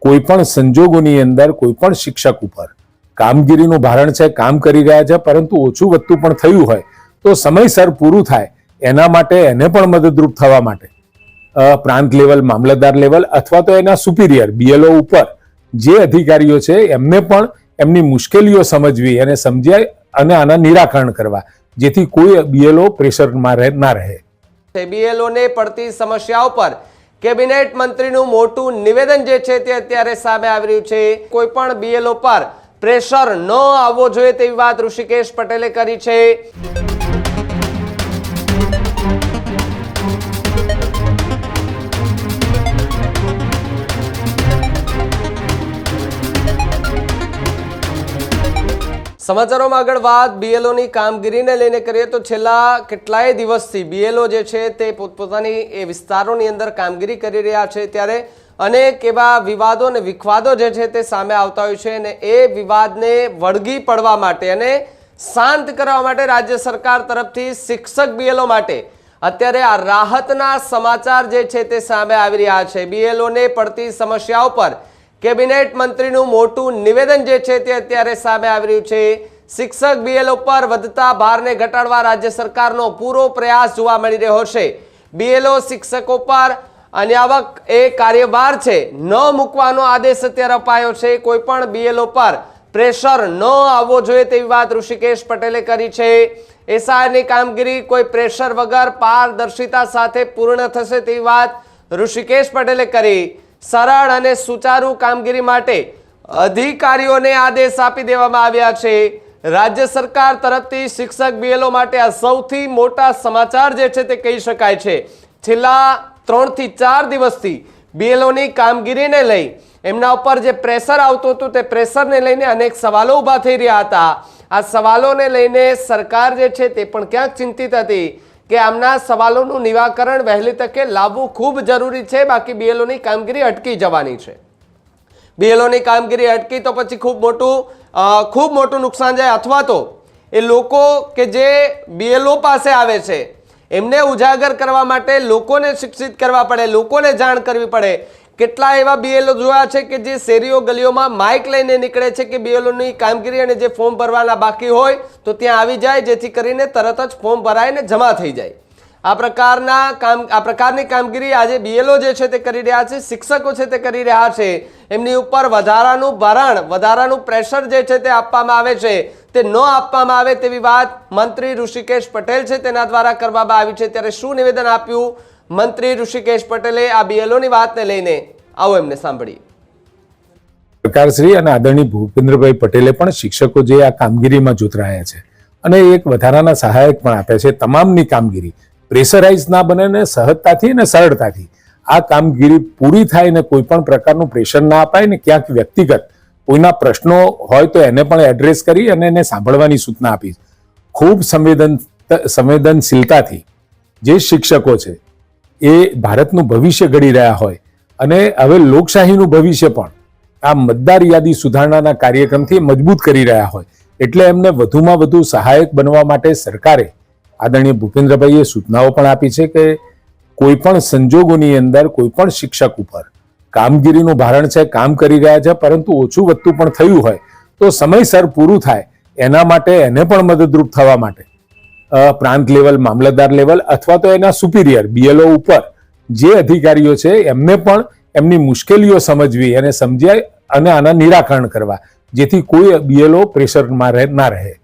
કોઈપણ સંજોગોની અંદર કોઈપણ શિક્ષક ઉપર કામગીરીનું ભારણ છે, કામ કરી રહ્યા છે, પરંતુ ઓછું વધતું પણ થયું હોય તો સમયસર પૂરું થાય એના માટે એને પણ મદદરૂપ થવા માટે પ્રાંત લેવલ, મામલતદાર લેવલ અથવા તો એના સુપિરિયર BLO ઉપર જે અધિકારીઓ છે એમને પણ એમની મુશ્કેલીઓ સમજવી અને સમજાય અને આના નિરાકરણ કરવા, જેથી કોઈ BLO પ્રેશરમાં ના રહે. BLO ને પડતી સમસ્યાઓ પર કેબિનેટ મંત્રીનું મોટું નિવેદન જે છે તે અત્યારે સામે આવી રહ્યું છે. કોઈ પણ BLO પર પ્રેશર ન આવવો જોઈએ તેવી વાત ઋષિકેશ પટેલે કરી છે. સમાચારોમાં આગળ વાત BLO ની કામગીરીને લઈને કરીએ તો છેલ્લા કેટલાય દિવસથી BLO જે છે તે પોતપોતાની એ વિસ્તારોની અંદર કામગીરી કરી રહ્યા છે, ત્યારે અનેક એવા વિવાદો અને વિખવાદો જે છે તે સામે આવતા હોય છે અને એ વિવાદને વળગી પડવા માટે અને શાંત કરવા માટે રાજ્ય સરકાર તરફથી શિક્ષક BLO માટે અત્યારે આ રાહતના સમાચાર જે છે તે સામે આવી રહ્યા છે. BLO ને પડતી સમસ્યાઓ પર કેબિનેટ મંત્રીનું મોટું નિવેદન જે છે તે અત્યારે સામે આવી રહ્યું છે. શિક્ષક BLO પર વધતા ભારને ઘટાડવા રાજ્ય સરકારનો પૂરો પ્રયાસ જોવા મળી રહ્યો છે. BLO શિક્ષકો પર અન્યાવક એ કાર્યભાર છે ન મૂકવાનો આદેશ અત્યારે અપાયો છે. કોઈ પણ BLO પર પ્રેશર ન આવવો જોઈએ તેવી વાત ઋષિકેશ પટેલે કરી છે. SIRની કામગીરી કોઈ પ્રેશર વગર પારદર્શિતા સાથે પૂર્ણ થશે તેવી વાત ઋષિકેશ પટેલે કરી. સરળ અને સુચારુ કામગીરી માટે અધિકારીઓને આદેશ આપી દેવામાં આવ્યા છે. રાજ્ય સરકાર તરફથી શિક્ષક BLO માટે આ સૌથી મોટા સમાચાર જે છે તે કહી શકાય છે. છેલ્લા 3 થી 4 દિવસથી BLO ની કામગીરીને લઈ એમના ઉપર જે પ્રેશર આવતું હતું તે પ્રેશરને લઈને અનેક સવાલો ઊભા થઈ રહ્યા હતા. આ સવાલોને લઈને સરકાર જે છે તે પણ ક્યાંક ચિંતિત હતી કે આમના સવાલોનું નિરાકરણ વહેલી તકે લાવવું ખૂબ જરૂરી છે, બાકી BLO ની કામગીરી અટકી જવાની છે. BLO ની કામગીરી અટકી તો પછી ખૂબ મોટું નુકસાન જાય, અથવા તો એ લોકો કે જે BLO પાસે આવે છે એમને ઉજાગર કરવા માટે લોકોને શિક્ષિત કરવા પડે, લોકોને જાણ કરવી પડે. કેટલા એવા BLO જોયા છે કે જે શેરીઓ ગલીઓમાં માઇક લઈને નીકળે છે કે BLO ની કામગીરી અને જે ફોર્મ ભરવાના બાકી હોય તો ત્યાં આવી જાય, જેથી કરીને તરત જ ફોર્મ ભરાય ને જમા થઈ જાય. આ પ્રકારની કામગીરી આજે BLO જે છે તે કરી રહ્યા છે, શિક્ષકો છે તે કરી રહ્યા છે. એમની ઉપર વધારાનું ભારણ, વધારાનું પ્રેશર જે છે તે આપવામાં આવે છે, તે ન આપવામાં આવે તેવી વાત મંત્રી ઋષિકેશ પટેલ છે તેના દ્વારા કરવામાં આવી છે. ત્યારે શું નિવેદન આપ્યું મંત્રી ઋષિકેશ પટેલે આ BLO ની વાતને લઈને, આવો એમને સાંભળીએ. સરકારશ્રી અને આદરણીય ભૂપેન્દ્રભાઈ પટેલે પણ શિક્ષકો જે આ કામગીરીમાં જોતરાયા છે અને એક વધારાના સહાયક પણ આપ્યા છે. તમામની કામગીરી પ્રેશરાઇઝ ના બને ને સહજતાથી અને સરળતાથી આ કામગીરી પૂરી થાય ને કોઈ પણ પ્રકારનું પ્રેશર ના અપાય ને ક્યાંક વ્યક્તિગત કોઈના પ્રશ્નો હોય તો એને પણ એડ્રેસ કરી અને એને સાંભળવાની સૂચના આપી. ખૂબ સંવેદનશીલતાથી જે શિક્ષકો છે એ ભારતનું ભવિષ્ય ઘડી રહ્યા હોય અને હવે લોકશાહીનું ભવિષ્ય પણ આ મતદાર યાદી સુધારણાના કાર્યક્રમથી મજબૂત કરી રહ્યા હોય, એટલે એમને વધુમાં વધુ સહાયક બનવા માટે સરકારે આદરણીય ભૂપેન્દ્રભાઈએ સૂચનાઓ પણ આપી છે કે કોઈ પણ સંજોગોની અંદર કોઈ પણ શિક્ષક ઉપર કામગીરીનું ભારણ છે, કામ કરી રહ્યા છે, પરંતુ ઓછું વધતું પણ થયું હોય તો સમયસર પૂરું થાય એના માટે એને પણ મદદરૂપ થવા માટે પ્રાંત લેવલ, મામલતદાર લેવલ અથવા તો એના સુપિરિયર BLO ઉપર જે અધિકારીઓ છે એમને પણ એમની મુશ્કેલીઓ સમજવી અને સમજાય અને આના નિરાકરણ કરવા, જેથી કોઈ BLO પ્રેશરમાં ના રહે.